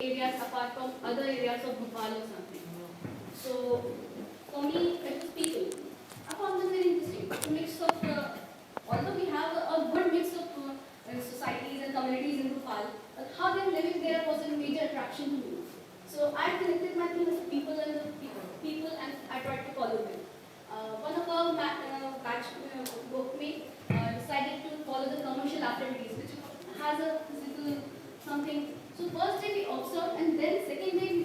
areas apart from other areas of Bhopal or something. So for me, it was people. I found this very interesting. It's a mix of, although we have a good mix of societies and communities in Bhopal, but how they're living there was a major attraction to me. So I connected my thing with the people and and I tried to follow them. One of our batch workmates decided to follow the commercial activities, which has a physical something. So first day we observed, and then second day we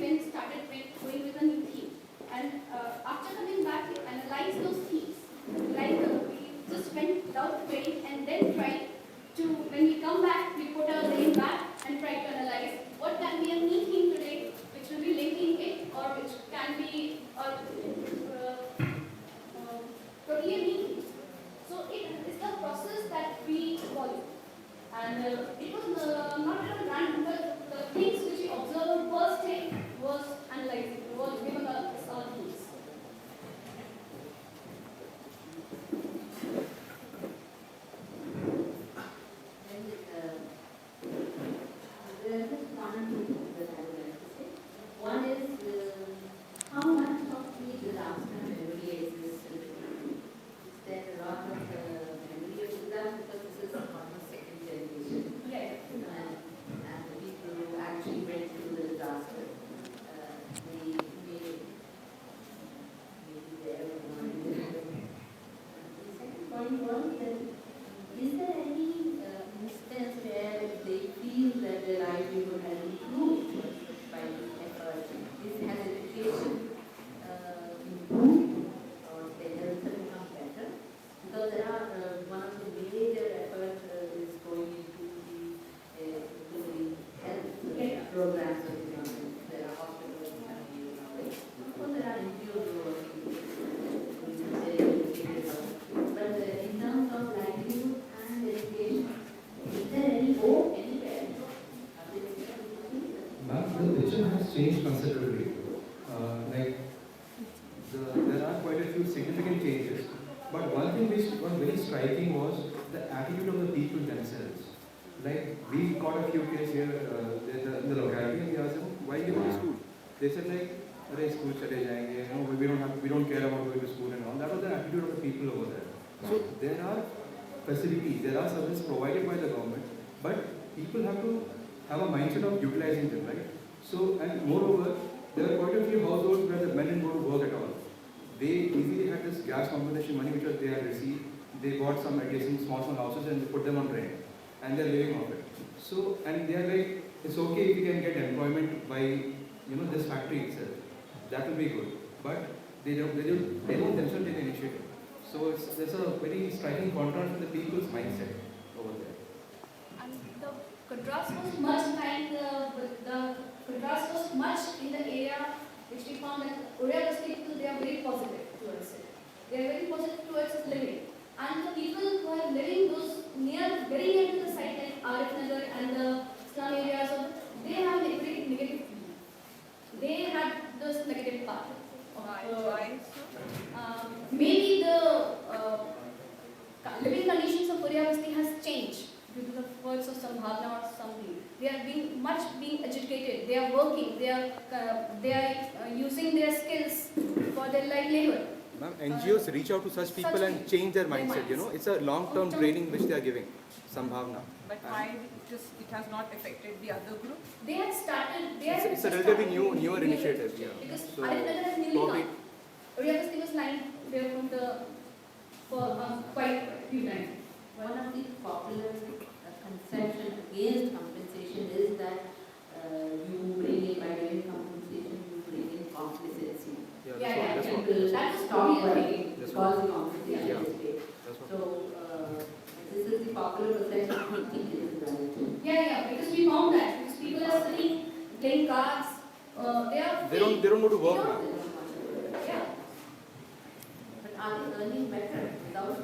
going with a new theme. And after coming back, we analyzed those themes. Like we just went without querying and then tried to, when we come back, we put our brain back and try to analyze what can be a new theme today, which will be linking it, or which can be totally a new theme. So it is the process that we follow. And it was not at a random, but the things which we observed first day was analyzing, was given us our themes. There are just one or two things that I would like to say. One is how much of the disaster memory exists in the community. There are a lot of memory of disaster because this is almost second generation. Yes. And the people who actually went through the disaster, they may be there or not. The second point was that is there any instance where they feel that their livelihood has improved by this effort? This has education improved or their health has become better? Because there are one of the major efforts is going into the health programs of the government. There are hospitals and families. Of course, there are NGOs who are working but in terms of livelihood and education, is there any hope anywhere? Ma'am, the picture has changed considerably. There are quite a few significant changes, but one thing which was very striking was the attitude of the people themselves. Like, we got a few kids here in the locality, and we asked them, why do you go to school? They said like, "Arey, school chale jayenge, you know, we don't care about going to school and all." That was the attitude of the people over there. So there are facilities, there are services provided by the government, but people have to have a mindset of utilizing them, right? So, and moreover, there are quite a few households where the men didn't go to work at all. They easily had this gas compensation money which they had received. They bought some adjacent small houses and they put them on rent, and they're living off it. So, and they're like, it's okay if you can get employment by, this factory itself. That will be good. But they don't themselves take the initiative. So there's a very striking contrast in the people's mindset over there. And the contrast was much in the area which we found that Oriya people, they are very positive towards it. They are very positive towards living. And the people who are living very near to the site, like Arif Nagar and the slum areas, they have a very negative feeling. They had this negative part. Why? Maybe the living conditions of Oriya has changed due to the words of Sambhavna or something. They are being educated. They are working. They are using their skills for their livelihood. Ma'am, NGOs reach out to such people and change their mindset. It's a long-term training which they are giving. Sambhavna. But why it has not affected the other group? They had started. It's a relatively newer initiative. Yeah. Because So Arif Nagar has newly probably come. Oriya was lying there for quite a few times. One of the popular conception against compensation is that you bring in, by giving compensation, you bring in complacency. that's what. People That's stop what we are working That's because what. the compensation Yeah. is paid. That's what. So this is the popular perception. I think it is valid. Yeah, because we found that because people are sitting, playing cards, They don't go to work They now. don't- Yeah. But are they earning better without?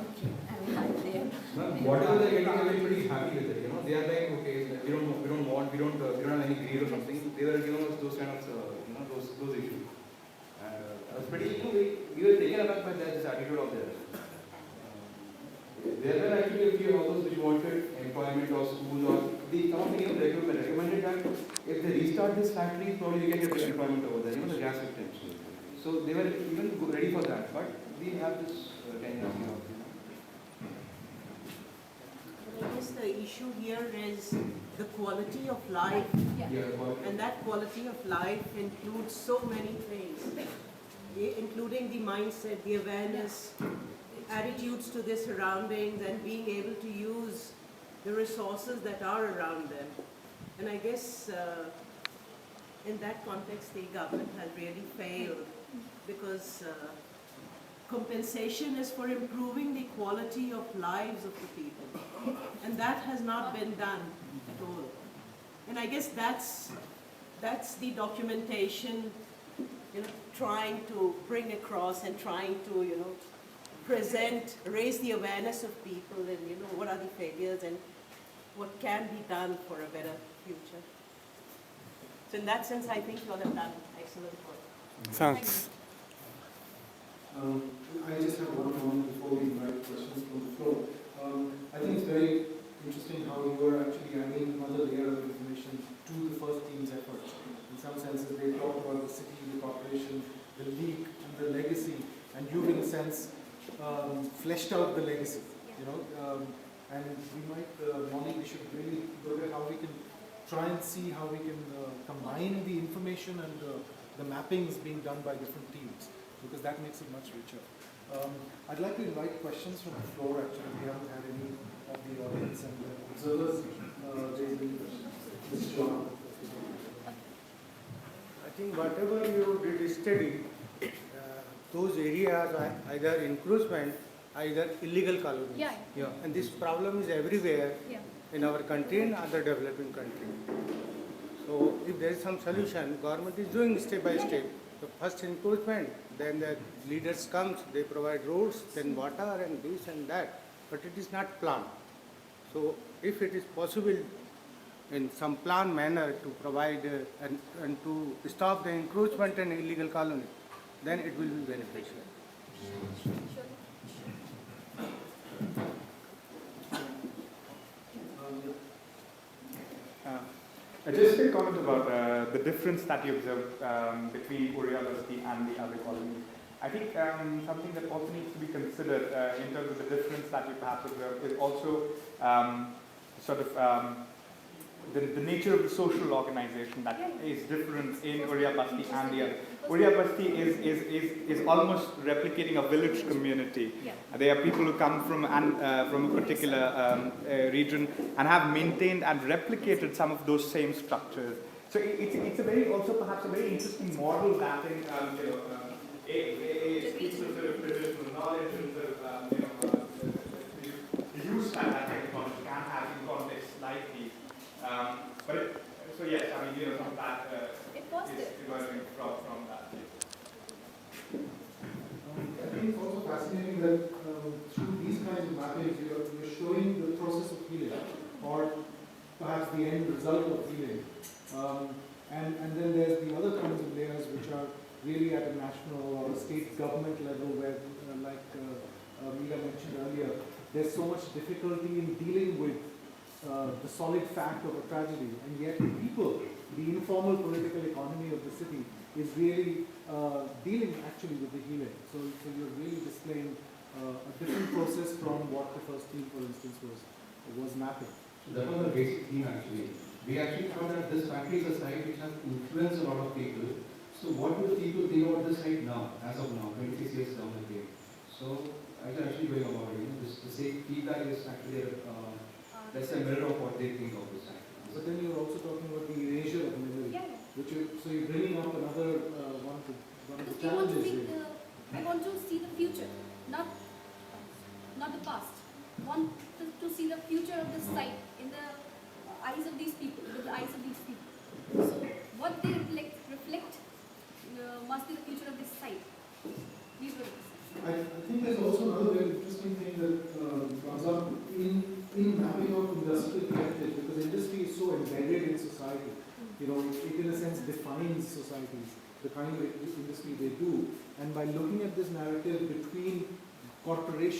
Ma'am, whatever they're getting, they're pretty happy with it. They are like, okay, we don't have any greed or something. They were giving us those kind of, those issues. And I was pretty, we were taken aback by this attitude of theirs. There were actually a few houses which wanted employment or school or the company of recruitment recommended that if they restart this factory, probably you get employment over there, the gas victims. So they were even ready for that, but we have this 10 years here. But I guess the issue here is the quality of life, and that quality of life includes so many things, including the mindset, the awareness, attitudes to their surroundings, and being able to use the resources that are around them. And I guess in that context, the government has really failed, because compensation is for improving the quality of lives of the people. And that has not been done at all. And I guess that's the documentation, trying to bring across and trying to, present, raise the awareness of people and, what are the failures and what can be done for a better future. So in that sense, I think you all have done excellent work. Thanks. I just have one comment before we invite questions from the floor. I think it's very interesting how you are actually adding another layer of information to the first team's effort. In some senses, they talk about the city, the corporation, the leak, and the legacy, and you've, in a sense, fleshed out the legacy. And we might, Molly, we should really look at how we can try and see how we can combine the information and the mappings being done by different teams, because that makes it much richer. I'd like to invite questions from the floor. Actually, we haven't had any of the audience and the observers raise any questions. Mr. John. I think whatever you did study, those areas are either encroachment, either illegal colonies. Yeah. And this problem is everywhere in our country and other developing countries. So if there is some solution, government is doing step by step. The first encroachment, then the leaders comes, they provide roads, then water and this and that, but it is not planned. So if it is possible in some planned manner to provide and to stop the encroachment and illegal colony, then it will be beneficial. Just a comment about the difference that you observe between Oriya Basti and the other colonies. I think something that also needs to be considered in terms of the difference that you perhaps observe is also the nature of the social organization that is different in Oriya Basti and the other. Oriya Basti is almost replicating a village community. There are people who come from a particular region and have maintained and replicated some of those same structures. So it's a very, also perhaps a very interesting model that speaks of sort of traditional knowledge and sort of the use that technology can have in contexts like these. So yes, I mean, some of that is emerging from that. I think it's also fascinating that through these kinds of mappings, you're showing the process of healing, or perhaps the end result of healing. And then there's the other kinds of layers which are really at a national or a state government level where, like Meera mentioned earlier, there's so much difficulty in dealing with the solid fact of a tragedy, and yet people, the informal political economy of the city is really dealing actually with the healing. So you're really displaying a different process from what the first team, for instance, was mapping. That was a basic theme actually. We actually found that this factory is a site which has influenced a lot of people. So what do the people think about this site now, as of now, 26 years down the lane? So actually going about it, the same feedback is actually that's a mirror of what they think of this site. But then you're also talking about the erasure of memory, so you're bringing up another one of the Because challenges. I want to see the future, not the past. I want to see the future of this site in the eyes of these people, with the eyes of these people. So what they reflect must be the future of this site. These were I think there's also another very interesting thing that comes up in mapping out industrial heritage, because industry is so embedded in society. It in a sense defines societies, the kind of industry they do. And by looking at this narrative between corporations